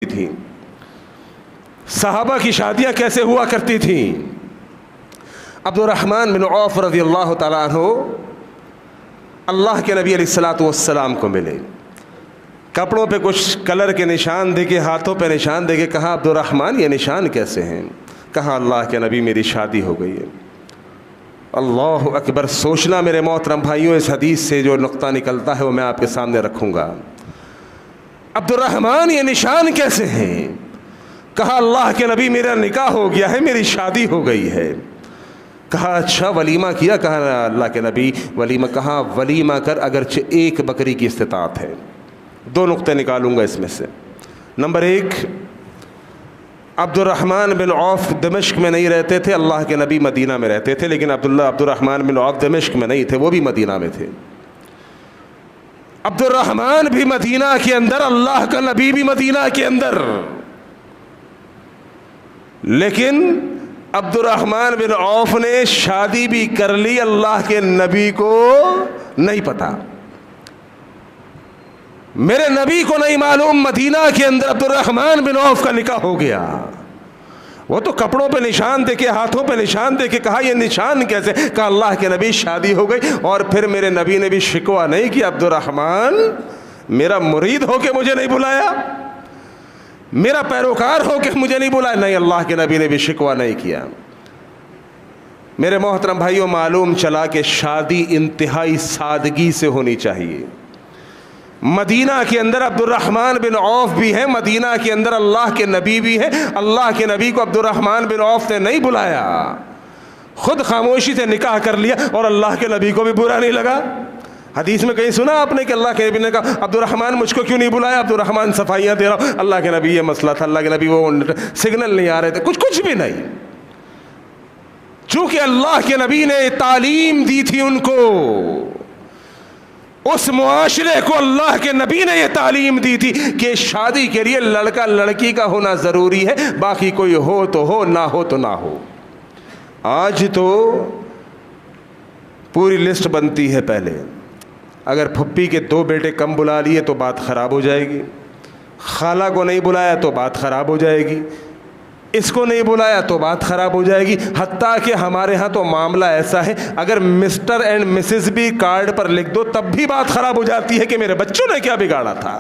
थी। सहाबा की शादियाँ कैसे हुआ करती थी। अब्दुर्रहमान बिन औफ रज़ियल्लाहु तआला अन्हु अल्लाह के नबी अलैहिस्सलातु वस्सलाम को मिले। कपड़ों पे कुछ कलर के निशान देके, हाथों पे निशान देके कहा, अब्दुर्रहमान ये निशान कैसे हैं? कहा, अल्लाह के नबी मेरी शादी हो गई है। अल्लाह अकबर। सोचना मेरे मोहतरम भाइयों, इस हदीस से जो नुक्ता निकलता है वो मैं आपके सामने रखूँगा। अब्दुर्रहमान ये निशान कैसे हैं? कहा, अल्लाह के नबी मेरा निकाह हो गया है, मेरी शादी हो गई है। कहा, अच्छा वलीमा किया? कहा, अल्लाह के नबी वलीमा। कहा, वलीमा कर अगरचे एक बकरी की इस्तिताअत है। दो नुक्ते निकालूंगा इसमें से। नंबर एक, अब्दुर्रहमान बिन औफ दमिश्क में नहीं रहते थे, अल्लाह के नबी मदीना में रहते थे। लेकिन अब्दुर्रहमान बिन औफ दमिश्क में नहीं थे, वो भी मदीना में थे। अब्दुर्रहमान भी मदीना के अंदर, अल्लाह का नबी भी मदीना के अंदर। लेकिन अब्दुर्रहमान बिन औफ ने शादी भी कर ली, अल्लाह के नबी को नहीं पता, मेरे नबी को नहीं मालूम। मदीना के अंदर अब्दुर्रहमान बिन औफ का निकाह हो गया। वो तो कपड़ों पे निशान देके, हाथों पे निशान देके कहा, ये निशान कैसे? कहा, अल्लाह के नबी शादी हो गई। और फिर मेरे नबी ने भी शिकवा नहीं किया, अब्दुर्रहमान मेरा मुरीद हो के मुझे नहीं बुलाया, मेरा पैरोकार हो के मुझे नहीं बुलाया। नहीं, अल्लाह के नबी ने भी शिकवा नहीं किया। मेरे मोहतरम भाइयों, मालूम चला कि शादी इंतहाई सादगी से होनी चाहिए। मदीना के अंदर अब्दुर्रहमान बिन औफ भी है, मदीना के अंदर अल्लाह के नबी भी है। अल्लाह के नबी को अब्दुर्रहमान बिन औफ ने नहीं बुलाया, खुद खामोशी से निकाह कर लिया और अल्लाह के नबी को भी बुरा नहीं लगा। हदीस में कहीं सुना आपने कि अल्लाह के नबी ने कहा, अब्दुर्रहमान मुझको क्यों नहीं बुलाया? अब्दुर्रहमान सफाइयाँ दे रहा हूँ। अल्लाह के नबी ये मसला था, अल्लाह के नबी वो सिग्नल नहीं आ रहे थे, कुछ भी नहीं। चूंकि अल्लाह के नबी ने तालीम दी थी उनको, उस मुआशरे को अल्लाह के नबी ने यह तालीम दी थी कि शादी के लिए लड़का लड़की का होना ज़रूरी है, बाकी कोई हो तो हो, ना हो तो ना हो। आज तो पूरी लिस्ट बनती है। पहले अगर फुप्पी के 2 बेटे कम बुला लिए तो बात ख़राब हो जाएगी, खाला को नहीं बुलाया तो बात ख़राब हो जाएगी, इसको नहीं बुलाया तो बात ख़राब हो जाएगी। हत्ता कि हमारे यहाँ तो मामला ऐसा है, अगर मिस्टर एंड मिसेस भी कार्ड पर लिख दो तब भी बात ख़राब हो जाती है कि मेरे बच्चों ने क्या बिगाड़ा था।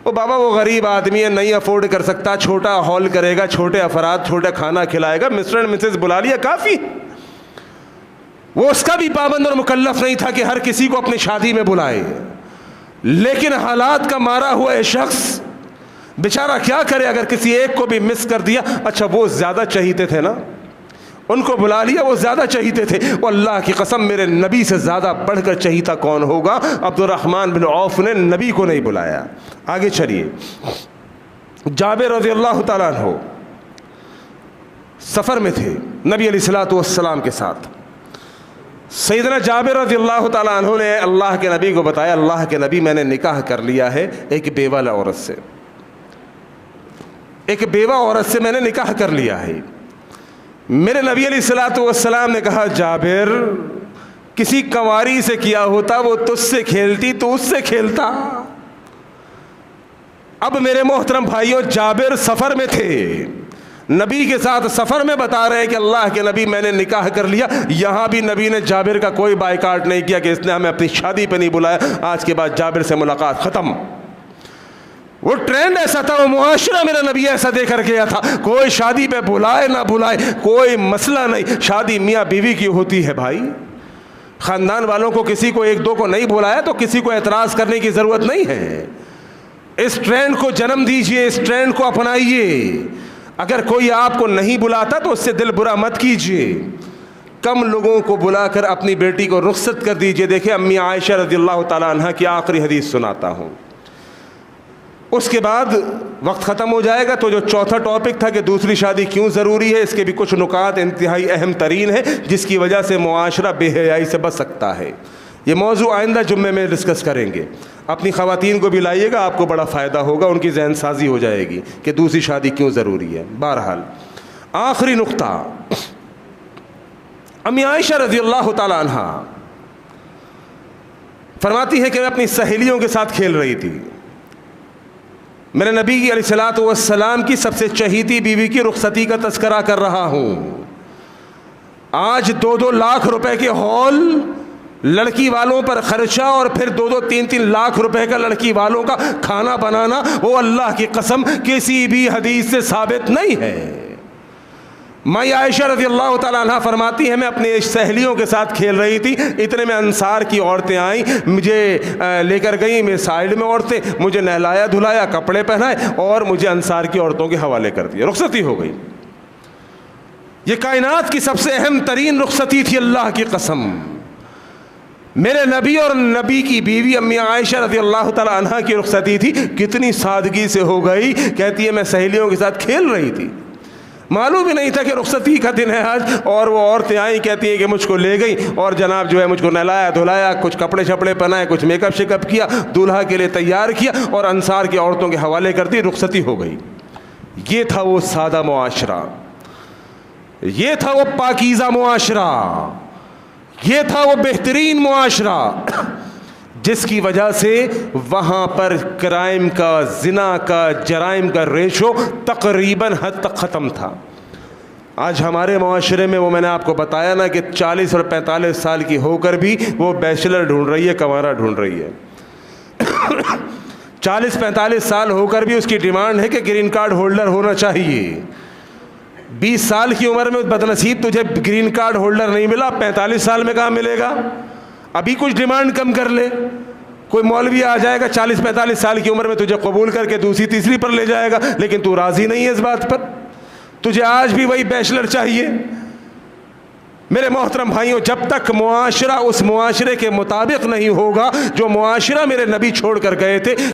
वो बाबा वो गरीब आदमी है, नहीं अफोर्ड कर सकता, छोटा हॉल करेगा, छोटे अफराद छोटा खाना खिलाएगा, मिस्टर एंड मिसेस बुला लिया काफ़ी। वो उसका भी पाबंद और मुकल्लफ नहीं था कि हर किसी को अपनी शादी में बुलाए। लेकिन हालात का मारा हुआ ये शख्स बेचारा क्या करे, अगर किसी एक को भी मिस कर दिया। अच्छा वो ज़्यादा चाहते थे ना, उनको बुला लिया, वो ज़्यादा चाहते थे। वो अल्लाह की कसम मेरे नबी से ज़्यादा बढ़कर चाहता कौन होगा? अब्दुर्रहमान बिन औफ ने नबी को नहीं बुलाया। आगे चलिए, जाबिर रज़ियल्लाहु तआला अन्हु सफ़र में थे नबी अलैहिस्सलातु वस्सलाम के साथ। सैयदना जाबिर रज़ियल्लाहु तआला अन्हु ने अल्लाह के नबी को बताया, अल्लाह के नबी मैंने निकाह कर लिया है एक बेवाला औरत से, एक बेवा औरत से मैंने निकाह कर लिया है। मेरे नबी अलैहिस्सलातु वस्सलाम ने कहा, जाबिर किसी कंवारी से किया होता, वो तुझसे खेलती तो उससे खेलता। अब मेरे मोहतरम भाइयों, जाबिर सफ़र में थे, नबी के साथ सफ़र में बता रहे हैं कि अल्लाह के नबी मैंने निकाह कर लिया। यहाँ भी नबी ने जाबिर का कोई बायकाट नहीं किया कि इसने हमें अपनी शादी पर नहीं बुलाया, आज के बाद जाबिर से मुलाकात ख़त्म। वो ट्रेंड ऐसा था, वो मुआशरा मेरा नबी ऐसा देकर गया था। कोई शादी पे बुलाए ना बुलाए कोई मसला नहीं, शादी मियाँ बीवी की होती है भाई। ख़ानदान वालों को किसी को 1-2 को नहीं बुलाया तो किसी को एतराज़ करने की ज़रूरत नहीं है। इस ट्रेंड को जन्म दीजिए, इस ट्रेंड को अपनाइए। अगर कोई आपको नहीं बुलाता तो उससे दिल बुरा मत कीजिए, कम लोगों को बुलाकर अपनी बेटी को रुखसत कर दीजिए। देखिए अम्मी आयशा रज़ियल्लाहु तआला अन्हा की आखिरी हदीस सुनाता हूँ, उसके बाद वक्त ख़त्म हो जाएगा। तो जो चौथा टॉपिक था कि दूसरी शादी क्यों ज़रूरी है, इसके भी कुछ नुकात इंतहाई अहम तरीन है जिसकी वजह से मुआशरा बेहयाई से बच सकता है। ये मौजू आइंदा जुम्मे में डिस्कस करेंगे। अपनी ख़वातीन को भी लाइएगा, आपको बड़ा फ़ायदा होगा, उनकी जहन साजी हो जाएगी कि दूसरी शादी क्यों ज़रूरी है। बहरहाल आखिरी नुक्ता, अम्मी आयशा रज़ियल्लाहु तआला अन्हा फरमाती है कि मैं अपनी सहेलियों के साथ खेल रही थी, मेरे नबी की अलैहिस्सलातु वस्सलाम की सबसे चहीती बीवी की रुखसती का तस्करा कर रहा हूँ। आज 2-2 लाख रुपए के हॉल लड़की वालों पर खर्चा और फिर 2-2 3-3 लाख रुपए का लड़की वालों का खाना बनाना, वो अल्लाह की कसम किसी भी हदीस से साबित नहीं है। माई आयशा रज़ियल्लाहु ताला अन्हा फरमाती है, मैं अपने सहेलियों के साथ खेल रही थी, इतने में अंसार की औरतें आई, मुझे लेकर गई, मेरे साइड में औरतें, मुझे नहलाया धुलाया, कपड़े पहनाए और मुझे अंसार की औरतों के हवाले कर दिया। रुखसती हो गई। ये कायनात की सबसे अहम तरीन रुखसती थी, अल्लाह की कसम। मेरे नबी और नबी की बीवी अम्मी आयशा रज़ियल्लाहु ताला अन्हा की रुखसती थी, कितनी सादगी से हो गई। कहती है मैं सहेलियों के साथ खेल रही थी, मालूम ही नहीं था कि रुखसती का दिन है आज, और वो औरतें आई, कहती है कि मुझको ले गई और जनाब जो है मुझको नहलाया धुलाया, कुछ कपड़े शपड़े पहनाए, कुछ मेकअप शेकअप किया, दूल्हा के लिए तैयार किया और अंसार की औरतों के हवाले कर दी, रुखसती हो गई। ये था वो सादा मुआशरा, ये था वो पाकीज़ा मुआशरा, ये था वो बेहतरीन मुआशरा जिसकी वजह से वहाँ पर क्राइम का, जिना का, जराइम का रेशो तकरीबन हद तक ख़त्म था। आज हमारे मुआशरे में वो मैंने आपको बताया ना कि 40 और 45 साल की होकर भी वो बैचलर ढूंढ रही है, कंवारा ढूंढ रही है। 40-45 साल होकर भी उसकी डिमांड है कि ग्रीन कार्ड होल्डर होना चाहिए। 20 साल की उम्र में बदनसीब तुझे ग्रीन कार्ड होल्डर नहीं मिला, 45 साल में कहाँ मिलेगा? अभी कुछ डिमांड कम कर ले, कोई मौलवी आ जाएगा 40-45 साल की उम्र में तुझे कबूल करके दूसरी तीसरी पर ले जाएगा, लेकिन तू राजी नहीं है इस बात पर, तुझे आज भी वही बैचलर चाहिए। मेरे मोहतरम भाइयों, जब तक मुआशरा उस मुआशरे के मुताबिक नहीं होगा जो मुआशरा मेरे नबी छोड़ कर गए थे,